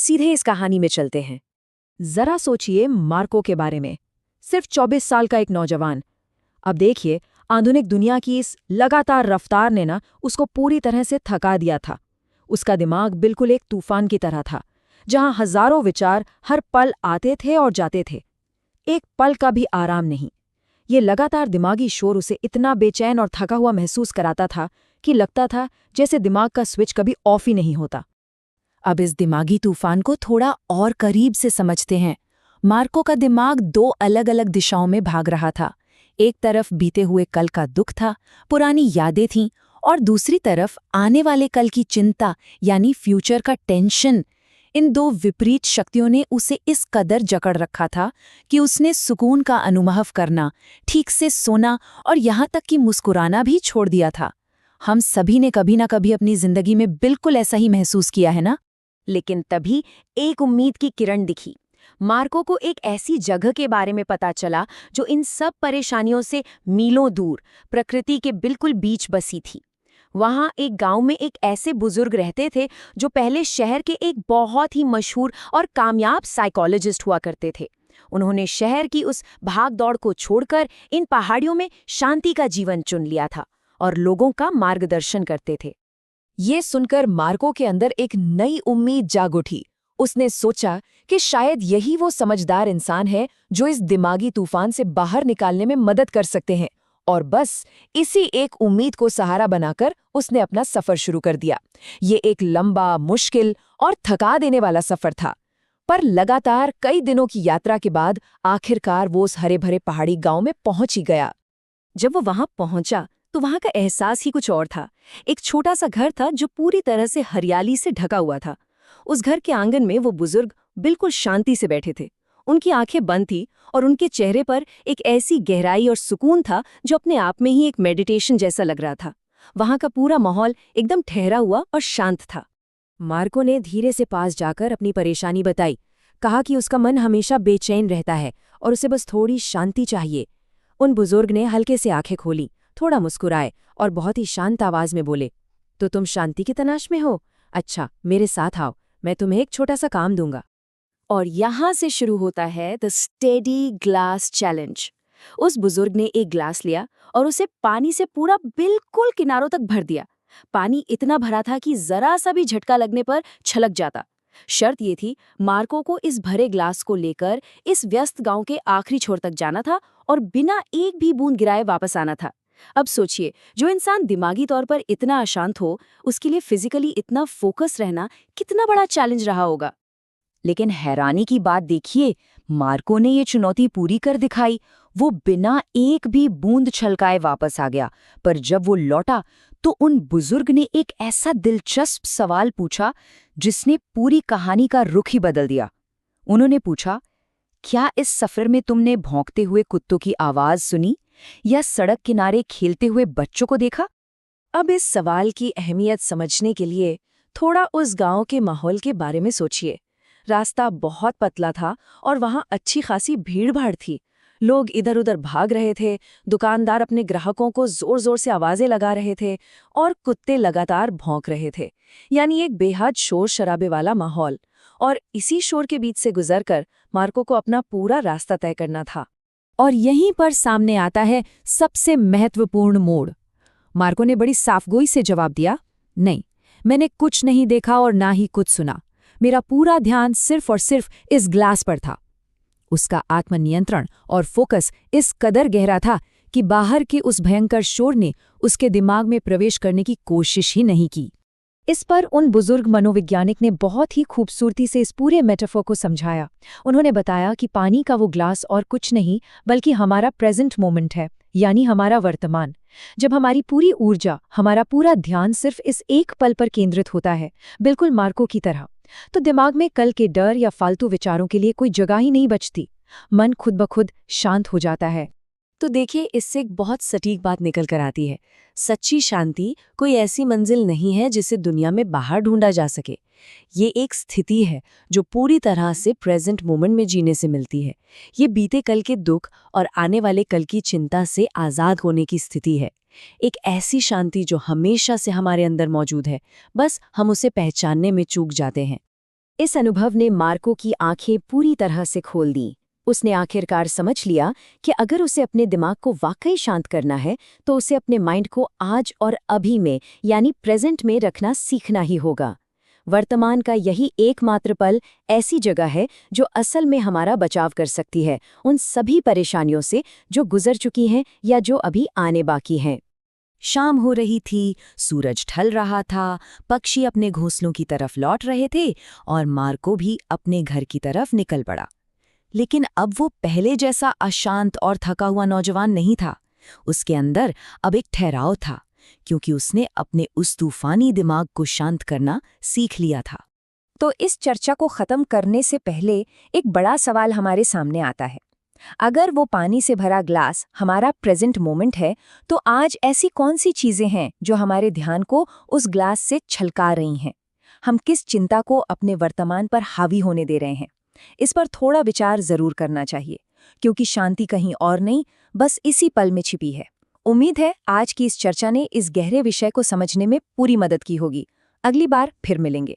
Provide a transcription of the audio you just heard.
सीधे इस कहानी में चलते हैं। जरा सोचिए मार्को के बारे में। सिर्फ 24 साल का एक नौजवान। अब देखिए, आधुनिक दुनिया की इस लगातार रफ्तार ने ना उसको पूरी तरह से थका दिया था। उसका दिमाग बिल्कुल एक तूफान की तरह था, जहां हजारों विचार हर पल आते थे और जाते थे। एक पल का भी आराम नहीं। ये लगातार दिमागी शोर उसे इतना बेचैन और थका हुआ महसूस कराता था कि लगता था जैसे दिमाग का स्विच कभी ऑफ ही नहीं होता। अब इस दिमागी तूफान को थोड़ा और करीब से समझते हैं। मार्को का दिमाग दो अलग-अलग दिशाओं में भाग रहा था। एक तरफ बीते हुए कल का दुख था, पुरानी यादें थीं, और दूसरी तरफ आने वाले कल की चिंता यानी फ्यूचर का टेंशन। इन दो विपरीत शक्तियों ने उसे इस कदर जकड़ रखा था कि उसने सुकून का अनुभव करना, ठीक से सोना और यहाँ तक कि मुस्कुराना भी छोड़ दिया था। हम सभी ने कभी ना कभी अपनी जिंदगी में बिल्कुल ऐसा ही महसूस किया है ना? लेकिन तभी एक उम्मीद की किरण दिखी। मार्को को एक ऐसी जगह के बारे में पता चला जो इन सब परेशानियों से मीलों दूर, प्रकृति के बिल्कुल बीच बसी थी। वहां एक गांव में एक ऐसे बुजुर्ग रहते थे जो पहले शहर के एक बहुत ही मशहूर और कामयाब साइकोलॉजिस्ट हुआ करते थे। उन्होंने शहर की उस भाग-दौड़ को छोड़कर इन पहाड़ियों में शांति का जीवन चुन लिया था और लोगों का मार्गदर्शन करते थे। ये सुनकर मार्को के अंदर एक नई उम्मीद जाग उठी। उसने सोचा कि शायद यही वो समझदार इंसान है जो इस दिमागी तूफान से बाहर निकालने में मदद कर सकते हैं। और बस इसी एक उम्मीद को सहारा बनाकर उसने अपना सफर शुरू कर दिया। ये एक लंबा, मुश्किल और थका देने वाला सफर था, पर लगातार कई दिनों की यात्रा के बाद आखिरकार वो उस हरे भरे पहाड़ी गांव में पहुंच ही गया। जब वो वहां पहुंचा तो वहां का एहसास ही कुछ और था। एक छोटा सा घर था जो पूरी तरह से हरियाली से ढका हुआ था। उस घर के आंगन में वो बुजुर्ग बिल्कुल शांति से बैठे थे। उनकी आंखें बंद थी और उनके चेहरे पर एक ऐसी गहराई और सुकून था जो अपने आप में ही एक मेडिटेशन जैसा लग रहा था। वहां का पूरा माहौल एकदम ठहरा हुआ और शांत था। मार्को ने धीरे से पास जाकर अपनी परेशानी बताई। कहा कि उसका मन हमेशा बेचैन रहता है और उसे बस थोड़ी शांति चाहिए। उन बुजुर्ग ने हल्के से आंखें खोली, थोड़ा मुस्कुराए और बहुत ही शांत आवाज में बोले, तो तुम शांति की तलाश में हो? अच्छा, मेरे साथ आओ, मैं तुम्हें एक छोटा सा काम दूंगा। और यहां से शुरू होता है द स्टेडी ग्लास चैलेंज। उस बुजुर्ग ने एक ग्लास लिया और उसे पानी से पूरा बिल्कुल किनारों तक भर दिया। पानी इतना भरा था कि जरा सा भी झटका लगने पर छलक जाता। शर्त ये थी, मार्को को इस भरे ग्लास को लेकर इस व्यस्त गांव के आखिरी छोर तक जाना था और बिना एक भी बूंद गिराए वापस आना था। अब सोचिए, जो इंसान दिमागी तौर पर इतना अशांत हो, उसके लिए फिजिकली इतना फोकस रहना कितना बड़ा चैलेंज रहा होगा। लेकिन हैरानी की बात देखिए, मार्को ने ये चुनौती पूरी कर दिखाई। वो बिना एक भी बूंद छलकाए वापस आ गया। पर जब वो लौटा तो उन बुजुर्ग ने एक ऐसा दिलचस्प सवाल पूछा जिसने पूरी कहानी का रुख ही बदल दिया। उन्होंने पूछा, क्या इस सफर में तुमने भौंकते हुए कुत्तों की आवाज सुनी या सड़क किनारे खेलते हुए बच्चों को देखा? अब इस सवाल की अहमियत समझने के लिए थोड़ा उस गांव के माहौल के बारे में सोचिए। रास्ता बहुत पतला था और वहां अच्छी खासी भीड़-भाड़ थी। लोग इधर-उधर भाग रहे थे, दुकानदार अपने ग्राहकों को जोर-जोर से आवाजें लगा रहे थे और कुत्ते लगातार भौंक रहे थे। यानी एक बेहद शोर-शराबे वाला माहौल। और इसी शोर के बीच से गुजरकर मार्को को अपना पूरा रास्ता तय करना था। और यहीं पर सामने आता है सबसे महत्वपूर्ण मोड़। मार्को ने बड़ी साफगोई से जवाब दिया, नहीं, मैंने कुछ नहीं देखा और ना ही कुछ सुना। मेरा पूरा ध्यान सिर्फ और सिर्फ इस ग्लास पर था। उसका आत्मनियंत्रण और फोकस इस कदर गहरा था कि बाहर के उस भयंकर शोर ने उसके दिमाग में प्रवेश करने की कोशिश ही नहीं की। इस पर उन बुजुर्ग मनोवैज्ञानिक ने बहुत ही खूबसूरती से इस पूरे मेटाफोर को समझाया। उन्होंने बताया कि पानी का वो ग्लास और कुछ नहीं बल्कि हमारा प्रेजेंट मोमेंट है, यानी हमारा वर्तमान। जब हमारी पूरी ऊर्जा, हमारा पूरा ध्यान सिर्फ इस एक पल पर केंद्रित होता है, बिल्कुल मार्को की तरह, तो दिमाग में कल के डर या फालतू विचारों के लिए कोई जगह ही नहीं बचती। मन खुद ब खुद शांत हो जाता है। तो देखिए, इससे एक बहुत सटीक बात निकल कर आती है। सच्ची शांति कोई ऐसी मंजिल नहीं है जिसे दुनिया में बाहर ढूंढा जा सके। ये एक स्थिति है जो पूरी तरह से प्रेजेंट मोमेंट में जीने से मिलती है। ये बीते कल के दुख और आने वाले कल की चिंता से आज़ाद होने की स्थिति है। एक ऐसी शांति जो हमेशा से हमारे अंदर मौजूद है, बस हम उसे पहचानने में चूक जाते हैं। इस अनुभव ने मार्को की आंखें पूरी तरह से खोल दी। उसने आखिरकार समझ लिया कि अगर उसे अपने दिमाग को वाकई शांत करना है तो उसे अपने माइंड को आज और अभी में यानी प्रेजेंट में रखना सीखना ही होगा। वर्तमान का यही एकमात्र पल ऐसी जगह है जो असल में हमारा बचाव कर सकती है उन सभी परेशानियों से जो गुजर चुकी हैं या जो अभी आने बाकी हैं। शाम हो रही थी, सूरज ढल रहा था, पक्षी अपने घोंसलों की तरफ लौट रहे थे और मार्को भी अपने घर की तरफ निकल पड़ा। लेकिन अब वो पहले जैसा अशांत और थका हुआ नौजवान नहीं था। उसके अंदर अब एक ठहराव था, क्योंकि उसने अपने उस तूफानी दिमाग को शांत करना सीख लिया था। तो इस चर्चा को खत्म करने से पहले एक बड़ा सवाल हमारे सामने आता है। अगर वो पानी से भरा ग्लास हमारा प्रेजेंट मोमेंट है, तो आज ऐसी कौन सी चीजें हैं जो हमारे ध्यान को उस ग्लास से छलका रही हैं? हम किस चिंता को अपने वर्तमान पर हावी होने दे रहे हैं? इस पर थोड़ा विचार जरूर करना चाहिए, क्योंकि शांति कहीं और नहीं, बस इसी पल में छिपी है। उम्मीद है आज की इस चर्चा ने इस गहरे विषय को समझने में पूरी मदद की होगी। अगली बार फिर मिलेंगे।